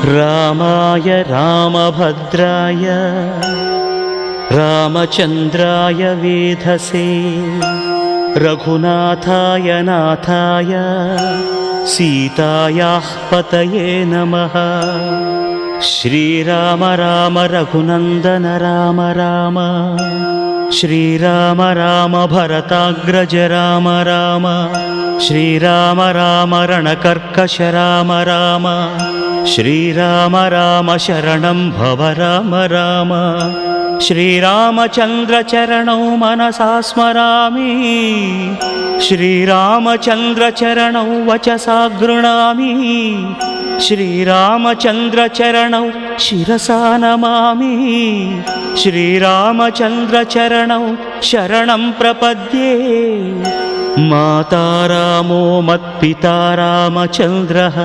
रामाय रामभद्राय रामचन्द्राय वेधसे रघुनाथाय नाथाय सीतायाः पतये नमः। श्रीराम राम रघुनन्दन राम राम श्रीराम राम भरताग्रज राम राम श्रीराम राम रणकर्कश राम राम श्रीराम राम शरणं भव राम राम। श्रीरामचन्द्र चरणौ मनसा स्मरामि श्रीरामचन्द्र चरणौ वचसा गृह्णामि श्रीरामचन्द्र चरणौ शिरसा नमामि श्रीरामचन्द्र चरणौ शरणं प्रपद्ये। माता रामो मत्पिता रामचन्द्रः